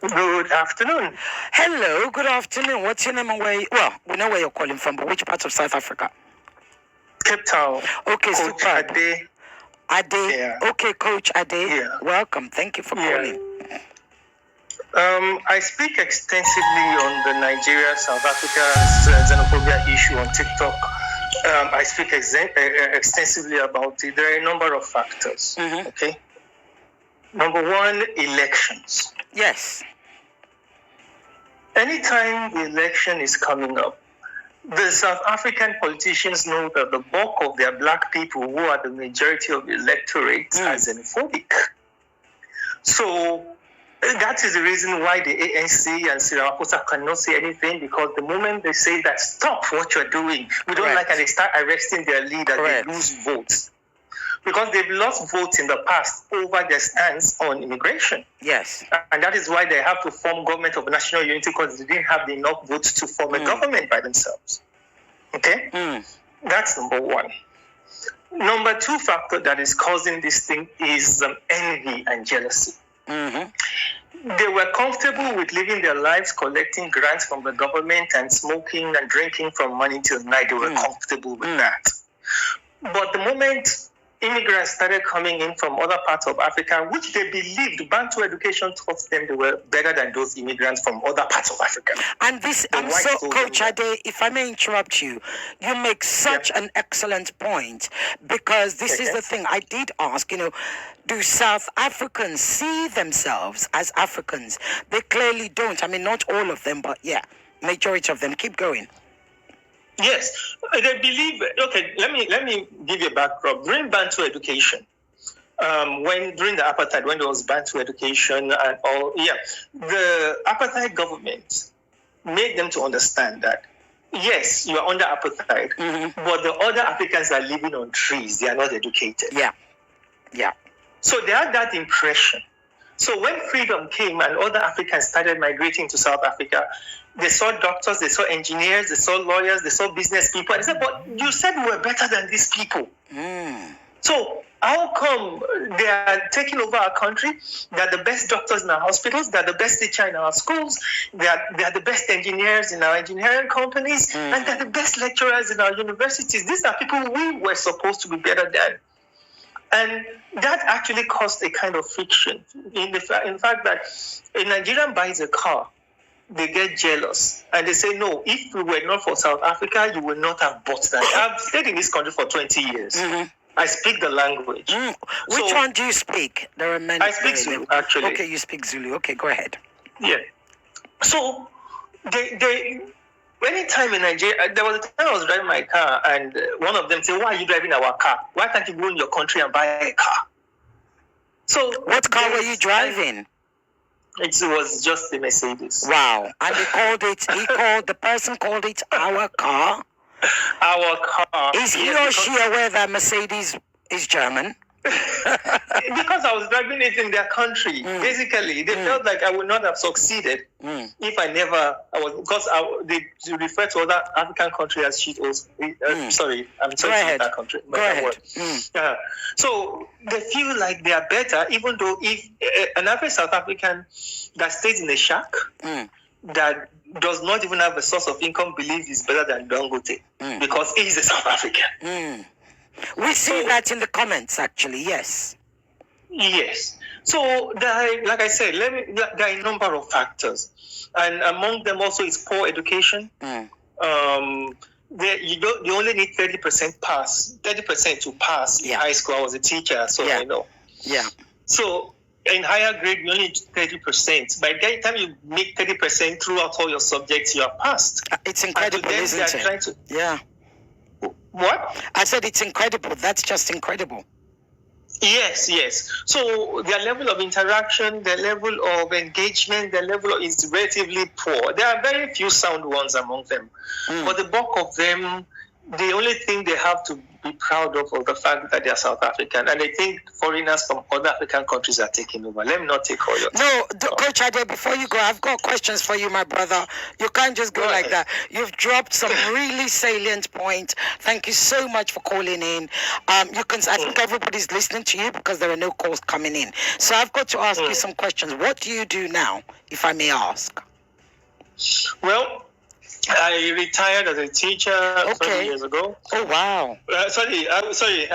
Good afternoon. Hello, good afternoon. What's your name and where? Well, we know where you're calling from, but which part of South Africa? Cape Town. Okay, Coach superb. Ade. Ade. Yeah. Okay, Coach Ade. Yeah. Welcome. Thank you for calling. I speak extensively on the Nigeria-South Africa xenophobia issue on TikTok. I speak extensively about it. There are a number of factors. Mm-hmm. Okay. Number one, elections. Yes. Anytime the election is coming up, the South African politicians know that the bulk of their black people, who are the majority of the electorate, are xenophobic. So that is the reason why the ANC and Cyril Ramaphosa cannot say anything, because the moment they say that stop what you're doing, we don't like, and they start arresting their leader, they lose votes. Because they've lost votes in the past over their stance on immigration. Yes. And that is why they have to form government of national unity, because they didn't have enough votes to form a government by themselves. Okay? That's number one. Number two factor that is causing this thing is envy and jealousy. They were comfortable with living their lives, collecting grants from the government and smoking and drinking from morning till night. They were comfortable with that. But the moment immigrants started coming in from other parts of Africa, which they believed Bantu education taught them they were better than those immigrants from other parts of Africa. And this, Coach Ade, if I may interrupt you, you make such an excellent point, because this is the thing. I did ask, do South Africans see themselves as Africans? They clearly don't. I mean, not all of them, but majority of them. Keep going. Yes, they believe. Okay, let me give you a backdrop. During Bantu education, during the apartheid, when there was Bantu education and all, the apartheid government made them to understand that yes, you are under apartheid, but the other Africans are living on trees; they are not educated. Yeah. So they had that impression. So when freedom came and other Africans started migrating to South Africa, they saw doctors, they saw engineers, they saw lawyers, they saw business people. And they said, but you said we were better than these people. So how come they are taking over our country? They are the best doctors in our hospitals. They are the best teachers in our schools. They are the best engineers in our engineering companies. And they are the best lecturers in our universities. These are people we were supposed to be better than. And that actually caused a kind of friction. In fact, that a Nigerian buys a car, they get jealous. And they say, no, if we were not for South Africa, you would not have bought that. I've stayed in this country for 20 years. I speak the language. Which one do you speak? There are many. I speak Zulu, actually. Okay, you speak Zulu. Okay, go ahead. Yeah. So, anytime in Nigeria, there was a time I was driving my car, and one of them said, why are you driving our car? Why can't you go in your country and buy a car? So what car were you driving? It was just a Mercedes. Wow. And the person called it our car? Our car. Is he or she aware that Mercedes is German? Because I was driving it in their country. Basically, they felt like I would not have succeeded if they refer to other African countries as shit holes. Sorry, I'm sorry, that country. Go ahead. So they feel like they are better, even though if an average South African that stays in a shack that does not even have a source of income believes is better than Dangote because he's a South African. We see that in the comments, actually, yes. Yes. So, like I said, there are a number of factors. And among them also is poor education. You only need 30% to pass in high school. I was a teacher, so I know. Yeah. So, in higher grade, you only need 30%. By the time you make 30% throughout all your subjects, you are passed. It's incredible, isn't it? Yeah. What? I said it's incredible. That's just incredible. Yes. So their level of interaction, their level of engagement, their level is relatively poor. There are very few sound ones among them. But the bulk of them the only thing they have to be proud of is the fact that they are South African. And I think foreigners from other African countries are taking over. Let me not take all your time. No, Coach Ade, before you go, I've got questions for you, my brother. You can't just go like that. You've dropped some really salient points. Thank you so much for calling in. I think everybody's listening to you because there are no calls coming in. So I've got to ask you some questions. What do you do now, if I may ask? Well, I retired as a teacher 20 years ago. Oh, wow. I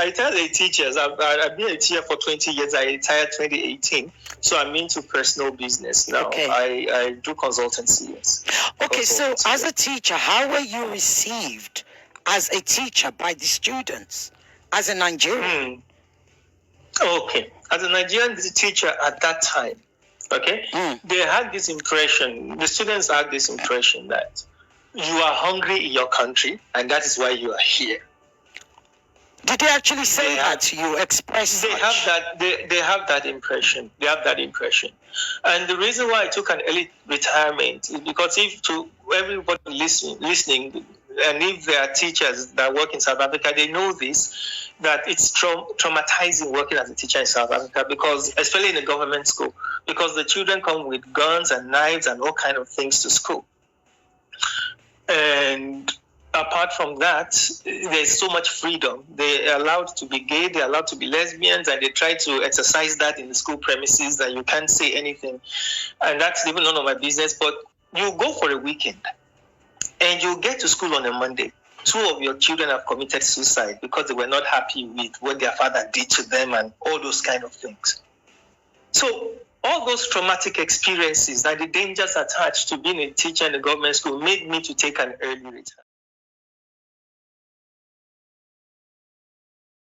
retired as a teacher. I've been a teacher for 20 years. I retired 2018. So I'm into personal business now. Okay. I do consultancy, yes. Okay, so as a teacher, how were you received as a teacher by the students, as a Nigerian? Okay. As a Nigerian teacher at that time, they had this impression, the students had this impression that you are hungry in your country, and that is why you are here. Did they actually say that to you? Express they have that. They have that impression. They have that impression, and the reason why I took an early retirement is because if to everybody listening, and if there are teachers that work in South Africa, they know this, that it's traumatizing working as a teacher in South Africa, because especially in a government school, because the children come with guns and knives and all kind of things to school. And apart from that, there's so much freedom. They're allowed to be gay, they're allowed to be lesbians, and they try to exercise that in the school premises, that you can't say anything. And that's even none of my business. But you go for a weekend, and you get to school on a Monday. 2 of your children have committed suicide because they were not happy with what their father did to them and all those kind of things. So all those traumatic experiences and the dangers attached to being a teacher in a government school made me to take an early retirement.